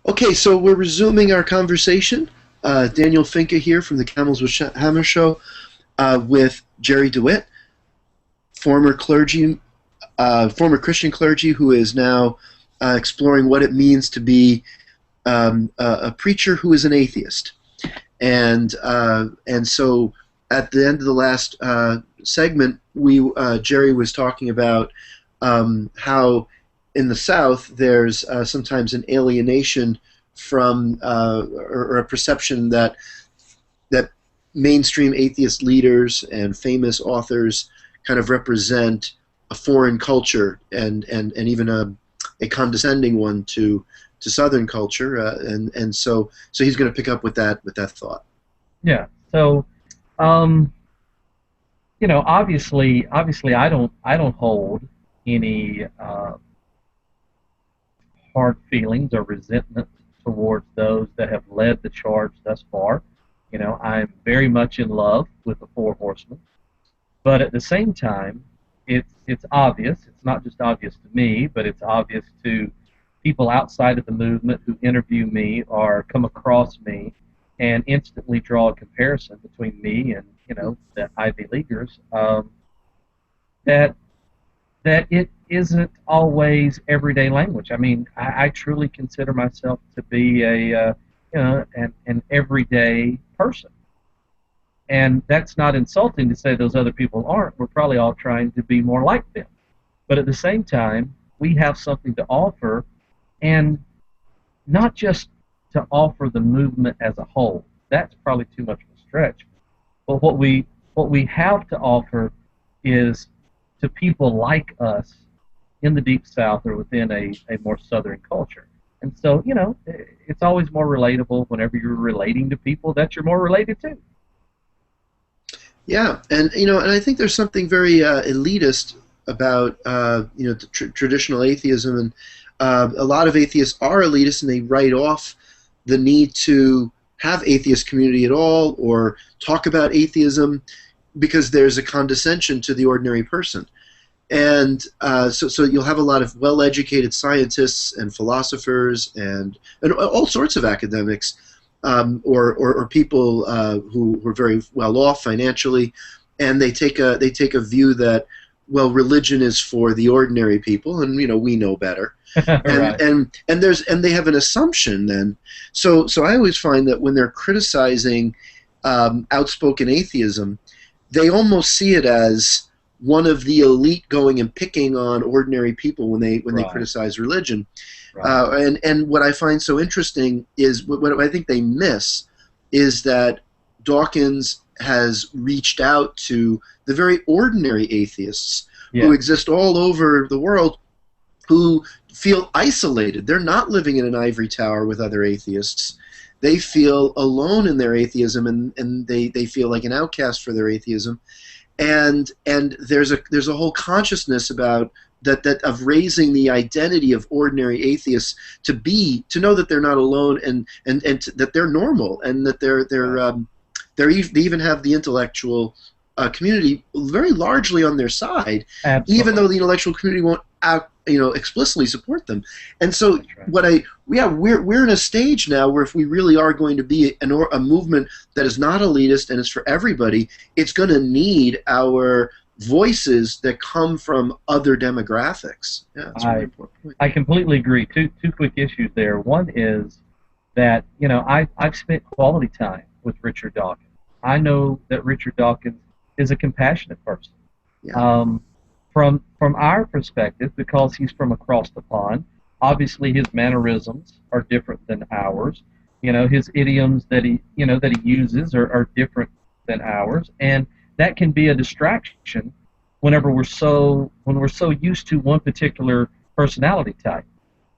Okay, so we're resuming our conversation. Daniel Fincke here from the Camels with Hammer show with Jerry DeWitt, former clergy, former Christian clergy who is now exploring what it means to be a preacher who is an atheist. And so at the end of the last segment, we Jerry was talking about how in the South there's sometimes an alienation from or a perception that mainstream atheist leaders and famous authors kind of represent a foreign culture and even a condescending one to Southern culture, and so he's going to pick up with that thought. Yeah. So, um, obviously, I don't hold any hard feelings or resentment towards those that have led the charge thus far. I'm very much in love with the Four Horsemen, but at the same time, it's obvious. It's not just obvious to me, but it's obvious to people outside of the movement who interview me or come across me and instantly draw a comparison between me and the Ivy Leaguers. That that it isn't always everyday language. I mean, I truly consider myself to be an everyday person, and that's not insulting to say those other people aren't. We're probably all trying to be more like them, but at the same time, we have something to offer, and not just to offer the movement as a whole. That's probably too much of a stretch. But what we have to offer is to people like us in the Deep South or within a more Southern culture. And so, it's always more relatable whenever you're relating to people that you're more related to. Yeah, and I think there's something very elitist about traditional atheism, and a lot of atheists are elitist, and they write off the need to have atheist community at all or talk about atheism because there's a condescension to the ordinary person. And so you'll have a lot of well-educated scientists and philosophers and all sorts of academics, or people who are very well off financially, and they take a view that, well, religion is for the ordinary people, and we know better, and Right. and they have an assumption then. So I always find that when they're criticizing outspoken atheism, they almost see it as one of the elite going and picking on ordinary people when they Right. criticize religion. Right. And what I find so interesting is what I think they miss is that Dawkins has reached out to the very ordinary atheists who Yeah. exist all over the world, who feel isolated. They're not living in an ivory tower with other atheists. They feel alone in their atheism, and they feel like an outcast for their atheism. And there's a whole consciousness about that of raising the identity of ordinary atheists to know that they're not alone, and that they're normal, and that Right. they even have the intellectual community very largely on their side, even though Absolutely. the intellectual community won't explicitly support them. And so That's right. what I yeah we're in a stage now where if we really are going to be a movement that is not elitist and is for everybody, it's going to need our voices that come from other demographics. Yeah, that's a really I important point. I completely agree. Two quick issues there. One is that I've spent quality time with Richard Dawkins. I know that Richard Dawkins is a compassionate person. Yeah. Um, from our perspective, because he's from across the pond, obviously his mannerisms are different than ours. His idioms that he uses are different than ours, and that can be a distraction when we're so used to one particular personality type.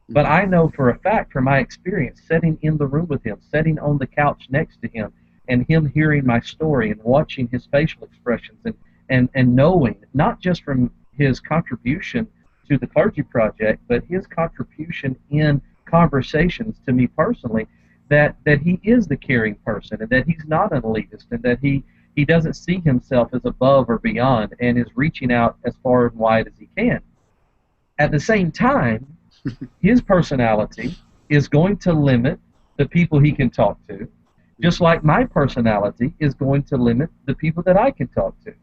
But Hmm. I know for a fact from my experience sitting in the room with him, sitting on the couch next to him, and him hearing my story and watching his facial expressions and knowing, not just from his contribution to the clergy project, but his contribution in conversations to me personally, that he is the caring person and that he's not an elitist and that he doesn't see himself as above or beyond and is reaching out as far and wide as he can. At the same time, his personality is going to limit the people he can talk to, just like my personality is going to limit the people that I can talk to.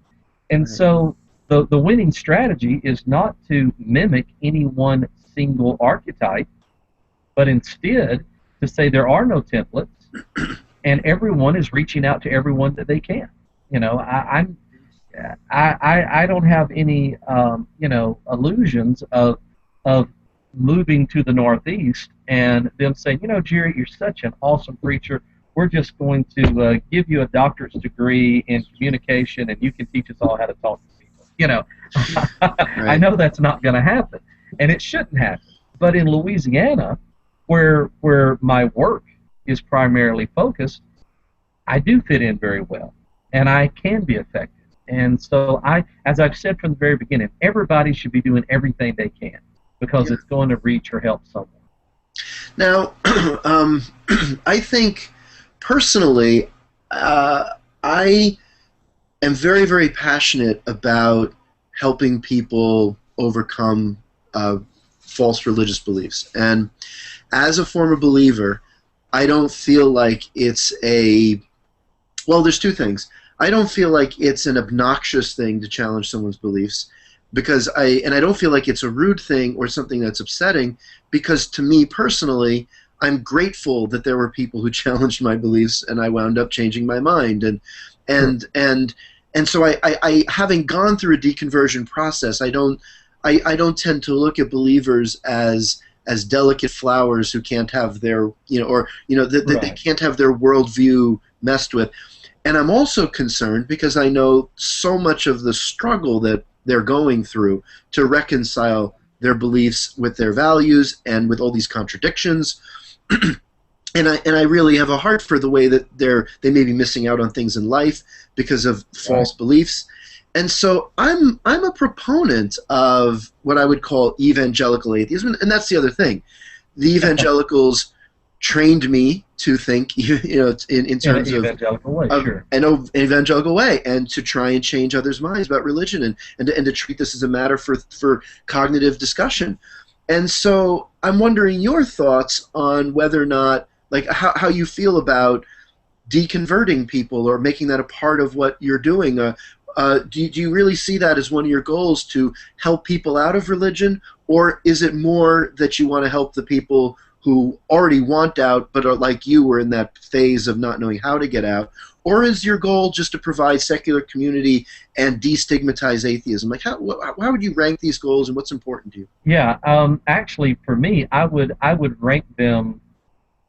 And Right. so the winning strategy is not to mimic any one single archetype, but instead to say there are no templates and everyone is reaching out to everyone that they can. You know, I don't have any illusions of moving to the Northeast and them saying, Jerry, you're such an awesome preacher. We're just going to give you a doctorate's degree in communication, and you can teach us all how to talk to people. I Right. know that's not going to happen, and it shouldn't happen. But in Louisiana, where my work is primarily focused, I do fit in very well, and I can be effective. And so as I've said from the very beginning, everybody should be doing everything they can because Yeah. it's going to reach or help someone. Now, I think personally, I am very, very passionate about helping people overcome false religious beliefs. And as a former believer, I don't feel like it's a well, there's two things. I don't feel like it's an obnoxious thing to challenge someone's beliefs because I don't feel like it's a rude thing or something that's upsetting because to me personally, I'm grateful that there were people who challenged my beliefs and I wound up changing my mind Sure. and and and so I having gone through a deconversion process, I don't tend to look at believers as delicate flowers who can't have their that they Right. can't have their worldview messed with. And I'm also concerned because I know so much of the struggle that they're going through to reconcile their beliefs with their values and with all these contradictions. And I really have a heart for the way that they may be missing out on things in life because of Right. false beliefs. And so I'm a proponent of what I would call evangelical atheism, and that's the other thing. The evangelicals trained me to think, in In an terms evangelical way, of sure. an evangelical way, and to try and change others' minds about religion, and to treat this as a matter for cognitive discussion. And so I'm wondering your thoughts on whether or not, like, how you feel about deconverting people or making that a part of what you're doing. Do you really see that as one of your goals to help people out of religion, or is it more that you want to help the people who already want out but are like you were in that phase of not knowing how to get out? Or is your goal just to provide secular community and destigmatize atheism? Like, how would you rank these goals, and what's important to you? Yeah. Actually, for me, I would rank them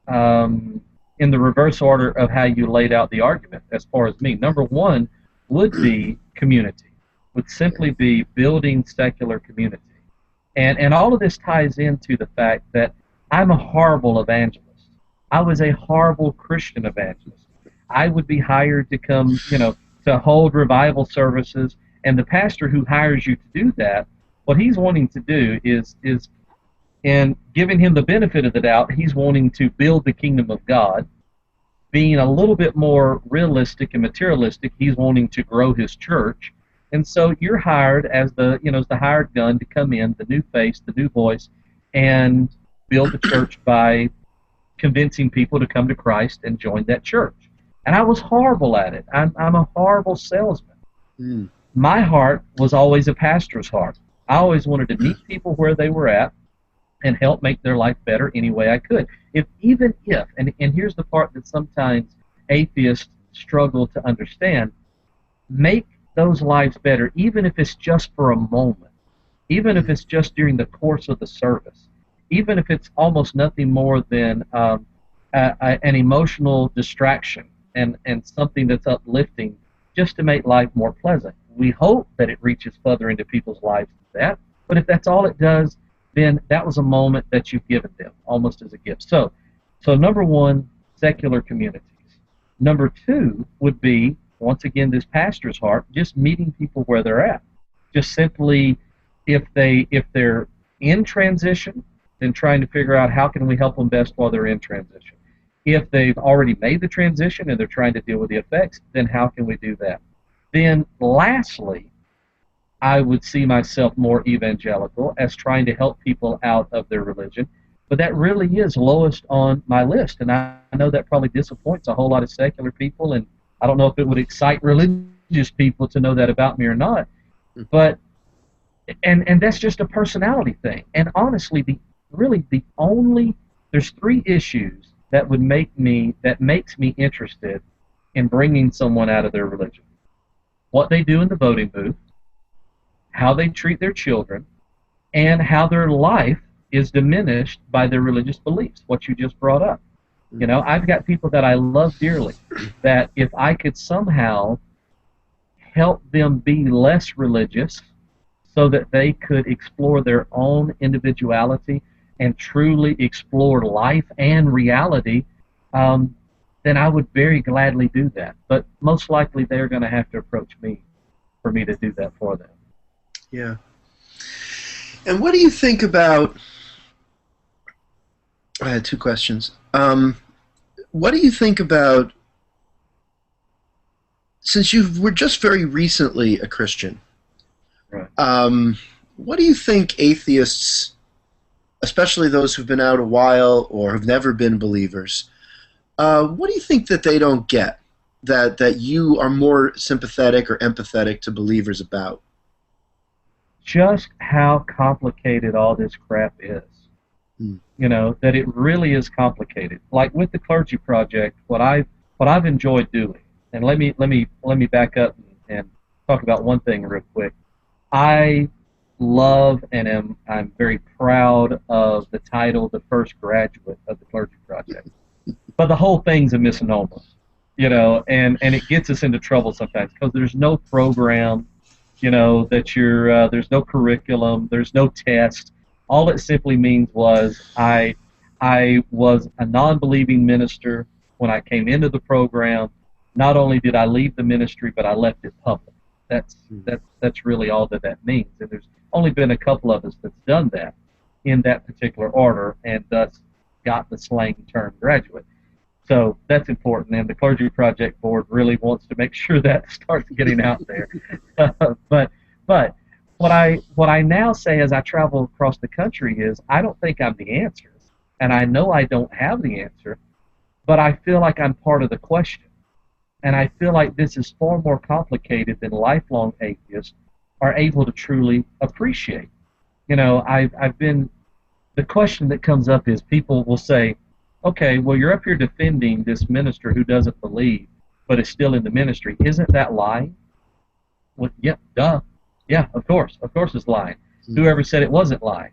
um, in the reverse order of how you laid out the argument. As far as me, number one would be community. Would simply be building secular community. And all of this ties into the fact that I'm a horrible evangelist. I was a horrible Christian evangelist. I would be hired to come, to hold revival services, and the pastor who hires you to do that, what he's wanting to do is and giving him the benefit of the doubt, he's wanting to build the kingdom of God. Being a little bit more realistic and materialistic, he's wanting to grow his church. And so you're hired as the hired gun to come in, the new face, the new voice, and build the church by convincing people to come to Christ and join that church. And I was horrible at it. I'm a horrible salesman. Mm. My heart was always a pastor's heart. I always wanted to meet people where they were at and help make their life better any way I could. Even if, and here's the part that sometimes atheists struggle to understand, make those lives better, even if it's just for a moment, even if it's just during the course of the service, even if it's almost nothing more than an emotional distraction and something that's uplifting just to make life more pleasant. We hope that it reaches further into people's lives than that, but if that's all it does, then that was a moment that you've given them almost as a gift. So number one, secular communities. Number two would be, once again, this pastor's heart, just meeting people where they're at. Just simply, if they're in transition, then trying to figure out how can we help them best while they're in transition. If they've already made the transition and they're trying to deal with the effects, then how can we do that? Then lastly, I would see myself more evangelical as trying to help people out of their religion But that really is lowest on my list, and I know that probably disappoints a whole lot of secular people, and I don't know if it would excite religious people to know that about me or not. But and that's just a personality thing. And honestly, the only there's three issues that makes me interested in bringing someone out of their religion: what they do in the voting booth, how they treat their children, and how their life is diminished by their religious beliefs, what you just brought up. You know, I've got people that I love dearly that if I could somehow help them be less religious so that they could explore their own individuality and truly explore life and reality, then I would very gladly do that. But most likely they're going to have to approach me for me to do that for them. Yeah. And what do you think about? I had two questions. What do you think about, since you were just very recently a Christian, Right. what do you think atheists, especially those who've been out a while or have never been believers, what do you think that they don't get, that you are more sympathetic or empathetic to believers about? Just how complicated all this crap is. You know, that it really is complicated. Like with the Clergy Project, what I've enjoyed doing, and let me back up and talk about one thing real quick. I love and I'm very proud of the title, the first graduate of the Clergy Project. But the whole thing's a misnomer, you know, and it gets us into trouble sometimes because there's no program, you know, that there's no curriculum, there's no test. All it simply means was I was a non-believing minister when I came into the program. Not only did I leave the ministry, but I left it public. That's really all that means. And there's only been a couple of us that's done that in that particular order, and thus got the slang term graduate. So that's important, and the Clergy Project Board really wants to make sure that starts getting out there. But what I now say as I travel across the country is I don't think I'm the answer, and I know I don't have the answer, but I feel like I'm part of the question. And I feel like this is far more complicated than lifelong atheists are able to truly appreciate. You know, the question that comes up is people will say, okay, well, you're up here defending this minister who doesn't believe but is still in the ministry. Isn't that lying? Well, yeah, duh. Yeah, of course it's lying. Whoever said it wasn't lying?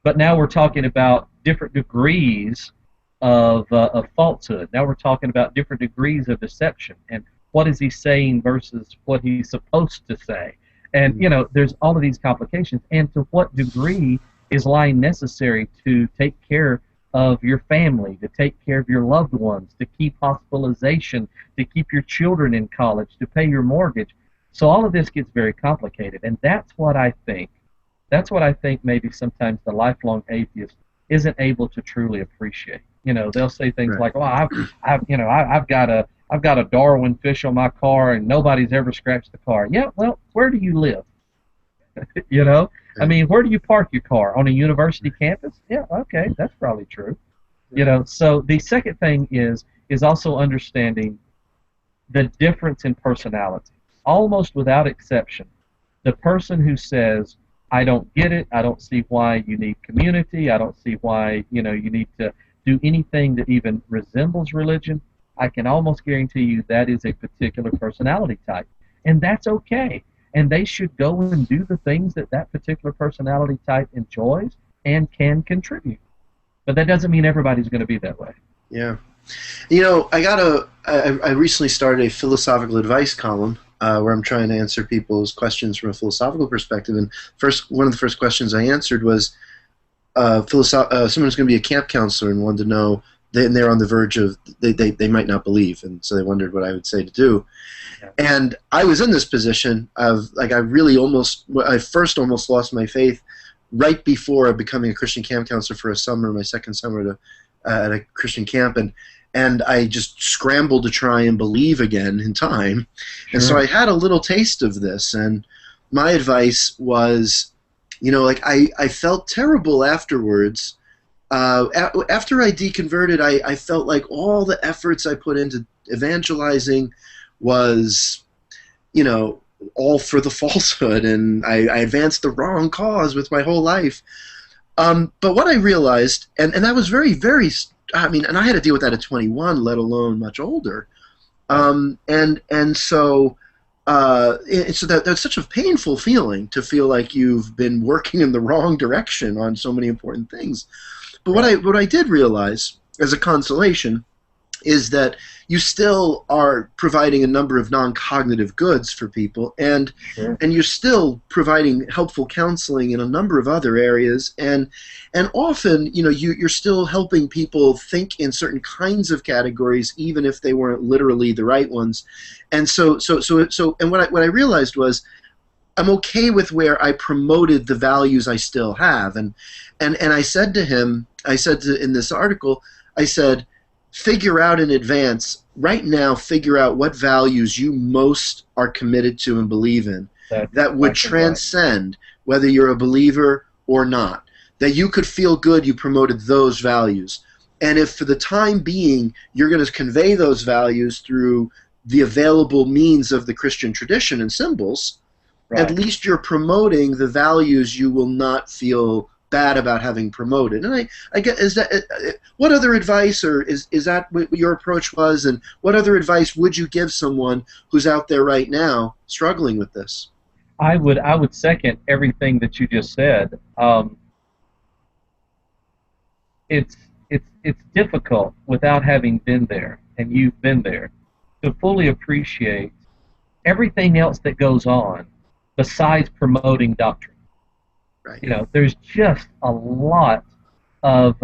But now we're talking about different degrees of falsehood. Now we're talking about different degrees of deception, and what is he saying versus what he's supposed to say. And, you know, there's all of these complications. And to what degree is lying necessary to take care of your family, to take care of your loved ones, to keep hospitalization, to keep your children in college, to pay your mortgage? So all of this gets very complicated, and that's what I think maybe sometimes the lifelong atheist isn't able to truly appreciate. You know, they'll say things Right. like, "Well, I've got a Darwin fish on my car, and nobody's ever scratched the car." Yeah, well, where do you live? You know, I mean, where do you park your car? On a university campus? Yeah, okay, that's probably true. You know, so the second thing is also understanding the difference in personality. Almost without exception, the person who says, I don't get it, I don't see why you need community, I don't see why, you know, you need to do anything that even resembles religion, I can almost guarantee you that is a particular personality type. And that's okay. And they should go and do the things that that particular personality type enjoys and can contribute. But that doesn't mean everybody's going to be that way. Yeah. You know, I recently started a philosophical advice column where I'm trying to answer people's questions from a philosophical perspective. And one of the first questions I answered was someone who's going to be a camp counselor and wanted to know, and they're on the verge of, they might not believe, and so they wondered what I would say to do. Yeah. And I was in this position of, like, I first almost lost my faith right before becoming a Christian camp counselor for a summer, my second summer at a Christian camp, and I just scrambled to try and believe again in time. Sure. And so I had a little taste of this, and my advice was, you know, like I felt terrible afterwards After I deconverted, I felt like all the efforts I put into evangelizing was, you know, all for the falsehood, and I advanced the wrong cause with my whole life. But what I realized, and that was very, very, I mean, and I had to deal with that at 21, let alone much older. Right. And so, so that's such a painful feeling to feel like you've been working in the wrong direction on so many important things. But Right. what I did realize as a consolation is that you still are providing a number of non-cognitive goods for people, Sure. and you're still providing helpful counseling in a number of other areas, and often, you know, you're still helping people think in certain kinds of categories, even if they weren't literally the right ones. And and what I realized was I'm okay with where I promoted the values I still have. And I said to him, in this article, I said, figure out in advance, right now, figure out what values you most are committed to and believe in That's that would exactly right. transcend whether you're a believer or not. That you could feel good you promoted those values. And if for the time being you're going to convey those values through the available means of the Christian tradition and symbols, at Right. least you're promoting the values you will not feel bad about having promoted. And I get, is that what other advice, or is that what your approach was, and what other advice would you give someone who's out there right now struggling with this? I would second everything that you just said. It's it's difficult without having been there, and you've been there, to fully appreciate everything else that goes on besides promoting doctrine. Right. There's just a lot of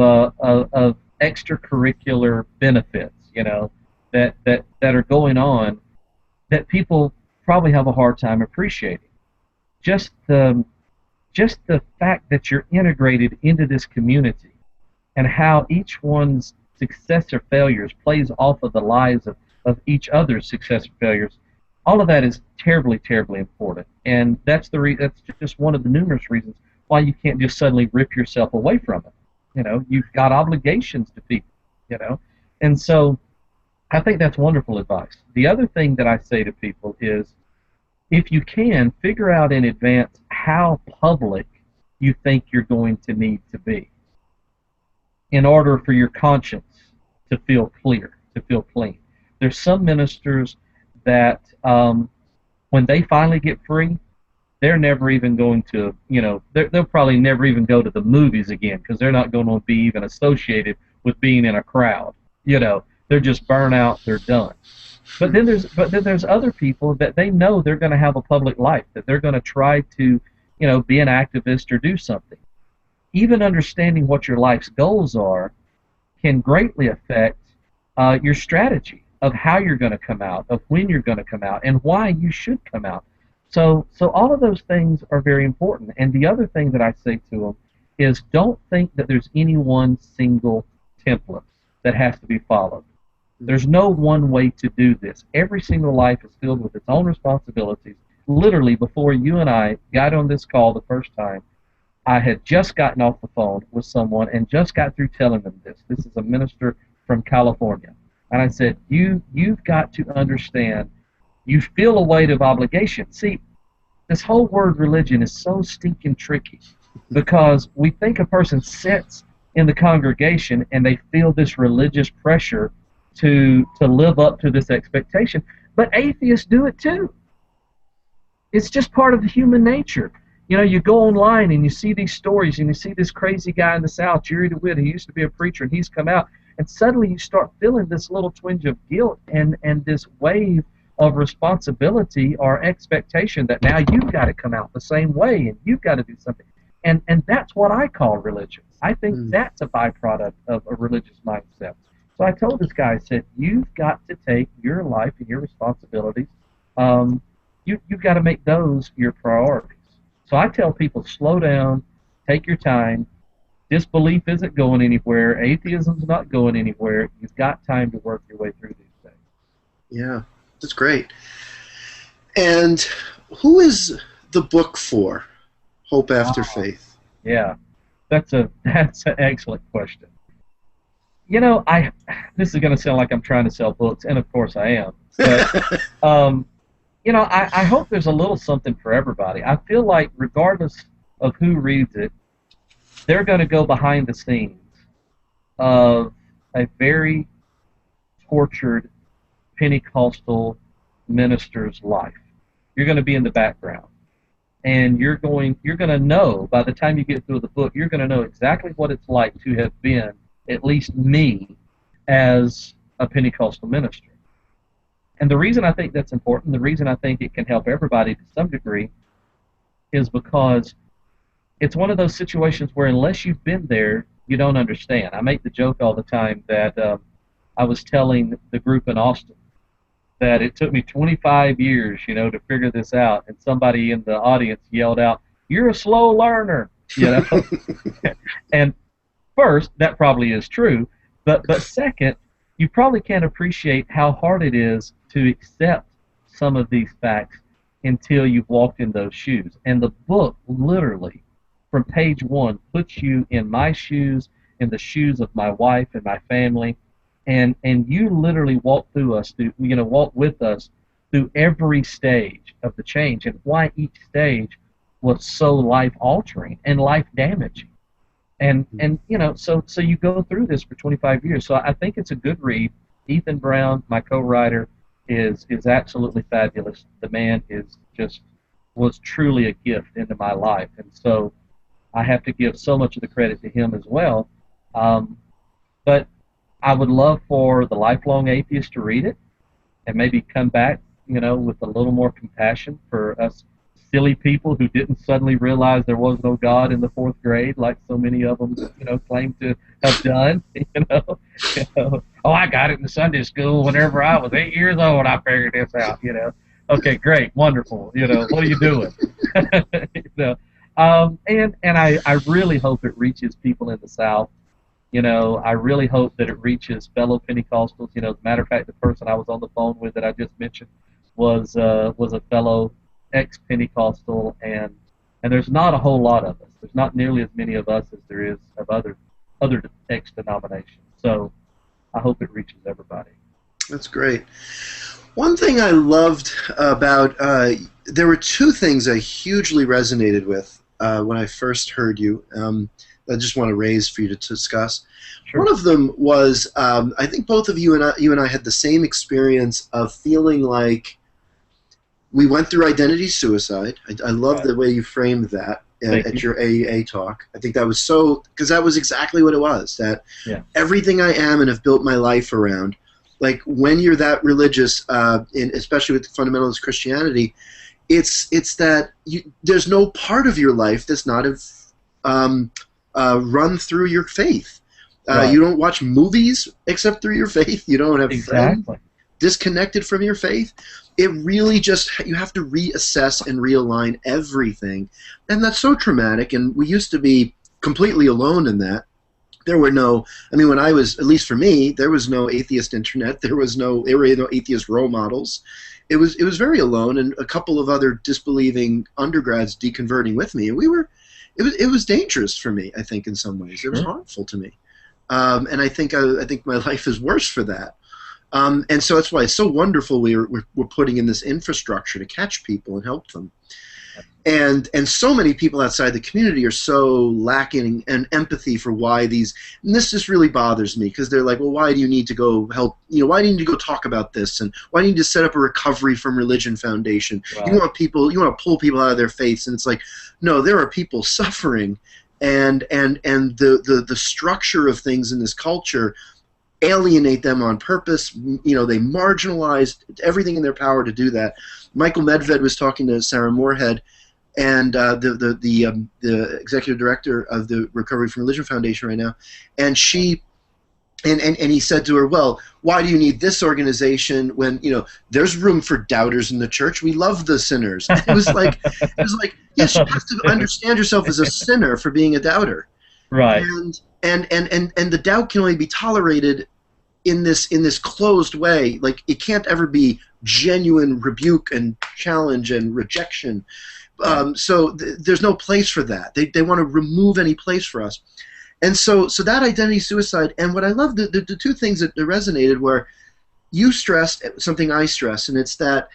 extracurricular benefits, that are going on that people probably have a hard time appreciating. Just the just the fact that you're integrated into this community, and how each one's success or failures plays off of the lives of each other's success or failures. All of that is terribly, terribly important, and that's just one of the numerous reasons why you can't just suddenly rip yourself away from it. You've got obligations to people. You know, and so I think that's wonderful advice. The other thing that I say to people is, if you can, figure out in advance how public you think you're going to need to be in order for your conscience to feel clear, to feel clean. There's some ministers that, when they finally get free, they're never even going to, they'll probably never even go to the movies again, because they're not going to be even associated with being in a crowd. They're just burnt out, they're done. But then there's other people that they know they're going to have a public life, that they're going to try to, be an activist or do something. Even understanding what your life's goals are can greatly affect your strategy of how you're going to come out, of when you're going to come out, and why you should come out. So all of those things are very important. And the other thing that I say to them is, don't think that there's any one single template that has to be followed. There's no one way to do this. Every single life is filled with its own responsibilities. Literally, before you and I got on this call the first time, I had just gotten off the phone with someone and just got through telling them this. This is a minister from California. And I said, you've got to understand, you feel a weight of obligation. See, this whole word religion is so stinking tricky, because we think a person sits in the congregation and they feel this religious pressure to live up to this expectation. But atheists do it too. It's just part of the human nature. You go online and you see these stories, and you see this crazy guy in the South, Jerry DeWitt, who used to be a preacher, and he's come out, and suddenly you start feeling this little twinge of guilt, and this wave of responsibility or expectation that now you've got to come out the same way, and you've got to do something. And that's what I call religion. I think Mm. that's a byproduct of a religious mindset. So I told this guy, I said, you've got to take your life and your responsibilities. You've got to make those your priorities. So I tell people, slow down, take your time. Disbelief isn't going anywhere. Atheism's not going anywhere. You've got time to work your way through these things. Yeah, that's great. And who is the book for? Hope After Ah, Faith. yeah. that's an excellent question. You know, I this is going to sound like I'm trying to sell books, and of course I am. But um, you know, I hope there's a little something for everybody. I feel like regardless of who reads it, they're going to go behind the scenes of a very tortured Pentecostal minister's life. You're going to be in the background, and you're going to know by the time you get through the book, you're going to know exactly what it's like to have been at least me as a Pentecostal minister. And the reason I think that's important, the reason I think it can help everybody to some degree, is because it's one of those situations where unless you've been there, you don't understand. I make the joke all the time that I was telling the group in Austin that it took me 25 years, to figure this out, and somebody in the audience yelled out, "You're a slow learner," And first, that probably is true, but second, you probably can't appreciate how hard it is to accept some of these facts until you've walked in those shoes. And the book literally, from page one, puts you in my shoes, in the shoes of my wife and my family, and you literally walk with us through every stage of the change, and why each stage was so life altering and life damaging. So you go through this for 25 years. So I think it's a good read. Ethan Brown, my co-writer, is absolutely fabulous. The man was truly a gift into my life, and so I have to give so much of the credit to him as well. But I would love for the lifelong atheist to read it and maybe come back, with a little more compassion for us silly people who didn't suddenly realize there was no God in the fourth grade, like so many of them, claim to have done. Oh, I got it in Sunday school whenever I was 8 years old. I figured this out. Okay, great, wonderful. What are you doing? And I really hope it reaches people in the South. I really hope that it reaches fellow Pentecostals. As a matter of fact, the person I was on the phone with that I just mentioned was a fellow ex-Pentecostal, and there's not a whole lot of us. There's not nearly as many of us as there is of other ex-denominations. So I hope it reaches everybody. That's great. One thing I loved about there were two things I hugely resonated with when I first heard you. I just want to raise for you to discuss. Sure. One of them was I think both of you and I had the same experience of feeling like we went through identity suicide. I love the way you framed that at your AEA talk. I think that was because that was exactly what it was, that everything I am and have built my life around, like when you're that religious, especially with fundamentalist Christianity, it's that there's no part of your life that's not run through your faith. You don't watch movies except through your faith. You don't have friends disconnected from your faith. It really you have to reassess and realign everything. And that's so traumatic, and we used to be completely alone in that. There were when I was, at least for me, there was no atheist internet. There were no atheist role models. It was very alone, and a couple of other disbelieving undergrads deconverting with me. And it was dangerous for me, I think, in some ways. It was harmful to me. And I think my life is worse for that. And so that's why it's so wonderful we're putting in this infrastructure to catch people and help them. And so many people outside the community are so lacking in empathy for why and this just really bothers me, because they're like, well, why do you need to go help, why do you need to go talk about this, and why do you need to set up a recovery from religion foundation? Right. You want to pull people out of their faiths, and it's like, no, there are people suffering, and the structure of things in this culture alienate them on purpose. They marginalize everything in their power to do that. Michael Medved was talking to Sarah Moorhead, and the executive director of the Recovery from Religion Foundation right now, and he said to her, well, why do you need this organization when there's room for doubters in the church? We love the sinners. It was like yes, you have to understand yourself as a sinner for being a doubter, right? And the doubt can only be tolerated in this closed way. Like, it can't ever be genuine rebuke and challenge and rejection. Right. So there's no place for that. They want to remove any place for us. And so that identity suicide, and what I love, the two things that resonated were, you stressed something I stress, and it's that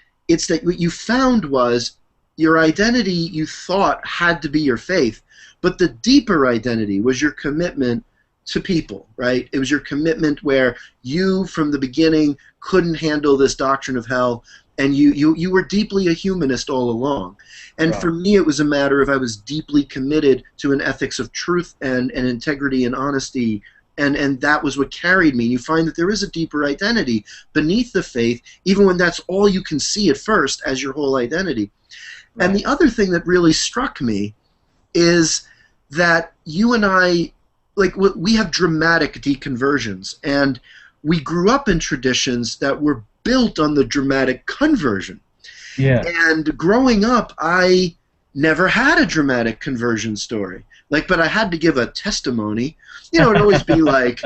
what you found was your identity you thought had to be your faith, but the deeper identity was your commitment to people, right? It was your commitment where you, from the beginning, couldn't handle this doctrine of hell, and you were deeply a humanist all along. And Right. for me, it was a matter of I was deeply committed to an ethics of truth and integrity and honesty, and that was what carried me. You find that there is a deeper identity beneath the faith, even when that's all you can see at first as your whole identity. And Right. the other thing that really struck me is that you and I, like, we have dramatic deconversions, and we grew up in traditions that were built on the dramatic conversion. Yes. And growing up, I never had a dramatic conversion story. Like, but I had to give a testimony. It'd always be like,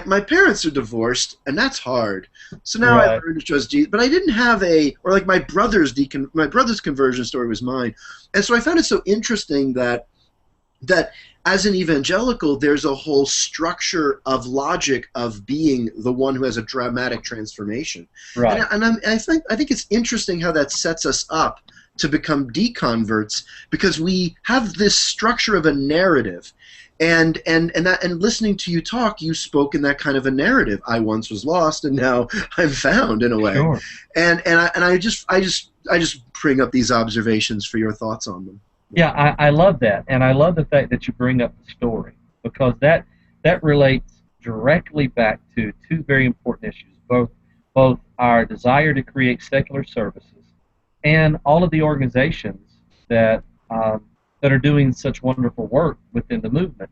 my parents are divorced, and that's hard. So now I Right. learned to trust Jesus. But I didn't have or like my brother's conversion story was mine. And so I found it so interesting that as an evangelical, there's a whole structure of logic of being the one who has a dramatic transformation. And, Right. and I think it's interesting how that sets us up to become deconverts, because we have this structure of a narrative. And listening to you talk, you spoke in that kind of a narrative. I once was lost, and now I'm found, in a way. Sure. And I just bring up these observations for your thoughts on them. Yeah, I love that, and I love the fact that you bring up the story, because that relates directly back to two very important issues, both our desire to create secular services and all of the organizations that that are doing such wonderful work within the movement.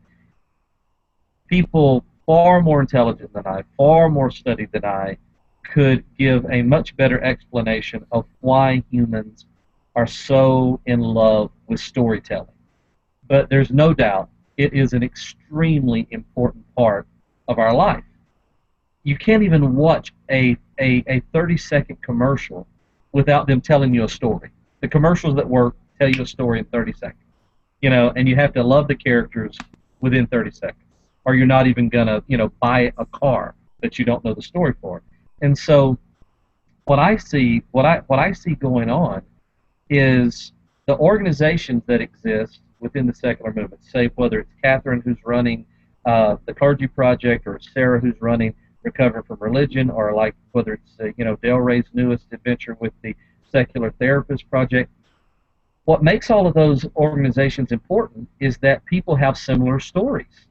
People far more intelligent than I, far more studied than I, could give a much better explanation of why humans are so in love with storytelling. But there's no doubt it is an extremely important part of our life. You can't even watch a 30-second commercial without them telling you a story. The commercials that work tell you a story in 30 seconds. And you have to love the characters within 30 seconds, or you're not even gonna, buy a car that you don't know the story for. And so, what I see going on is the organizations that exist within the secular movement, say whether it's Catherine who's running the Clergy Project, or Sarah who's running Recover from Religion, or like whether it's Del Rey's newest adventure with the Secular Therapist Project. What makes all of those organizations important is that people have similar stories.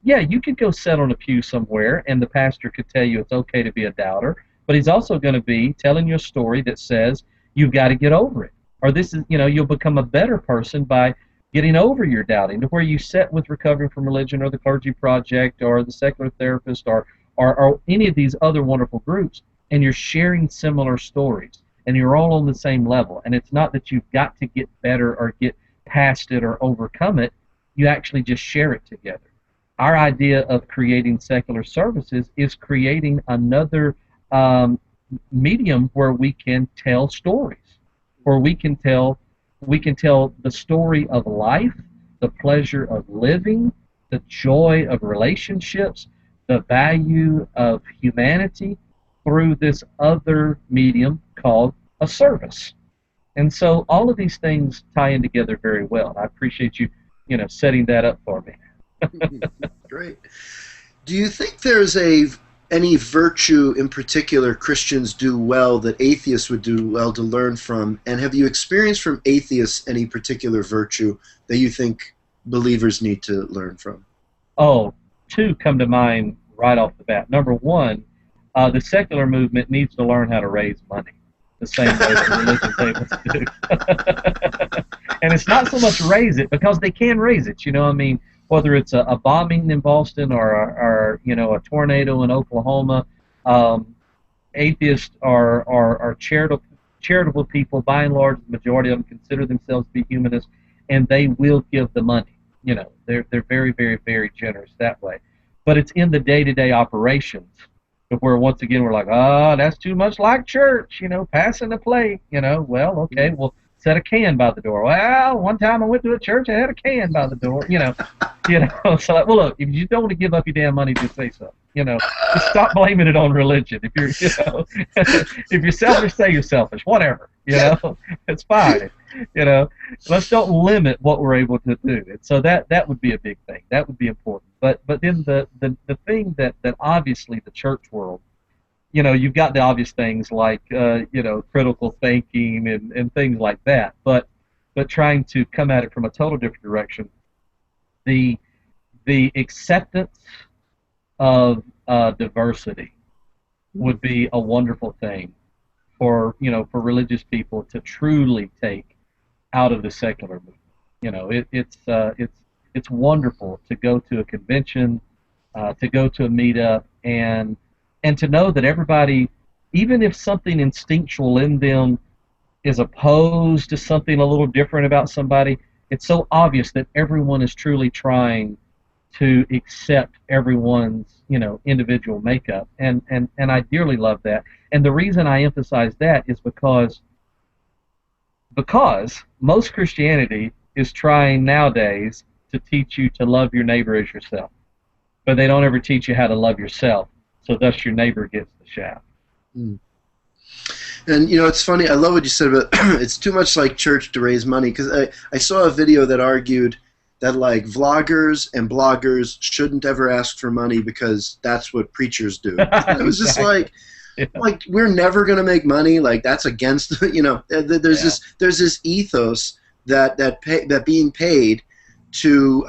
Yeah, you could go sit on a pew somewhere and the pastor could tell you it's okay to be a doubter, but he's also going to be telling you a story that says you've got to get over it. Or this is, you'll become a better person by getting over your doubting, to where you sit with Recovering from Religion or the Clergy Project or the Secular Therapist, or any of these other wonderful groups, and you're sharing similar stories and you're all on the same level. And it's not that you've got to get better or get past it or overcome it. You actually just share it together. Our idea of creating secular services is creating another medium where we can tell stories, where we can tell the story of life, the pleasure of living, the joy of relationships, the value of humanity through this other medium called a service. And so all of these things tie in together very well. And I appreciate you, setting that up for me. Great. Do you think there's any virtue in particular Christians do well that atheists would do well to learn from? And have you experienced from atheists any particular virtue that you think believers need to learn from? Oh, two come to mind right off the bat. Number one, the secular movement needs to learn how to raise money the same way that religious tables do. And it's not so much raise it, because they can raise it. Whether it's a bombing in Boston, or a tornado in Oklahoma, atheists are charitable people. By and large, the majority of them consider themselves to be humanists, and they will give the money. They're very, very, very generous that way. But it's in the day-to-day operations where, once again, we're like, that's too much like church, passing the plate. Well, okay, well, set a can by the door. Well, one time I went to a church, I had a can by the door. So like, well, look, if you don't want to give up your damn money, just say so. Just stop blaming it on religion. If you're, if you're selfish, say you're selfish. Whatever. It's fine. Let's don't limit what we're able to do. And so that would be a big thing. That would be important. But then the thing that obviously the church world, you've got the obvious things like critical thinking and things like that. But trying to come at it from a total different direction, the acceptance of diversity would be a wonderful thing for religious people to truly take out of the secular movement. It's wonderful to go to a convention, to go to a meetup, and to know that everybody, even if something instinctual in them is opposed to something a little different about somebody, it's so obvious that everyone is truly trying to accept everyone's individual makeup, and I dearly love that. And the reason I emphasize that is because most Christianity is trying nowadays to teach you to love your neighbor as yourself, but they don't ever teach you how to love yourself, so thus your neighbor gets the shaft. Mm. And it's funny. I love what you said about it's too much like church to raise money, because I saw a video that argued that like vloggers and bloggers shouldn't ever ask for money because that's what preachers do. It was just like, like we're never going to make money. Like that's against there's this ethos that being paid to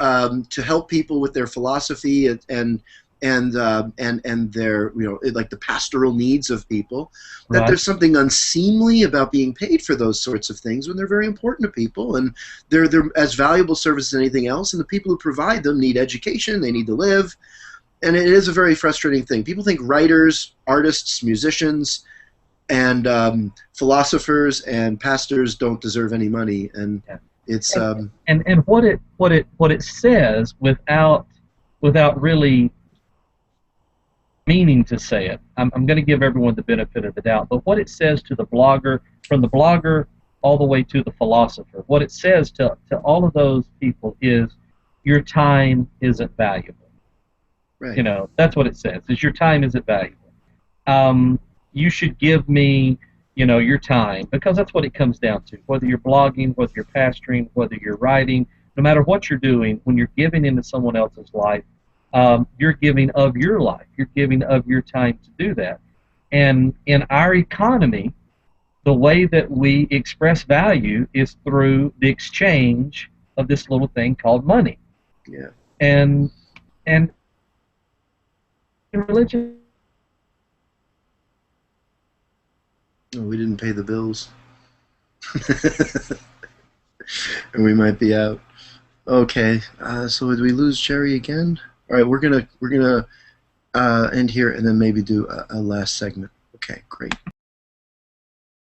help people with their philosophy and their like the pastoral needs of people, that there's something unseemly about being paid for those sorts of things when they're very important to people, and they're as valuable service as anything else, and the people who provide them need education, they need to live, and it is a very frustrating thing. People think writers, artists, musicians, and philosophers and pastors don't deserve any money, and it's and what it says without really meaning to say it. I'm going to give everyone the benefit of the doubt, but what it says to the blogger, from the blogger all the way to the philosopher, what it says to all of those people is your time isn't valuable. Right. That's what it says, is your time isn't valuable. You should give me your time, because that's what it comes down to. Whether you're blogging, whether you're pastoring, whether you're writing, no matter what you're doing, when you're giving into someone else's life, you're giving of your life. You're giving of your time to do that. And in our economy, the way that we express value is through the exchange of this little thing called money. Yeah. And in religion, oh, we didn't pay the bills. And we might be out. Okay, so did we lose Jerry again? All right, we're gonna end here and then maybe do a last segment. Okay, great.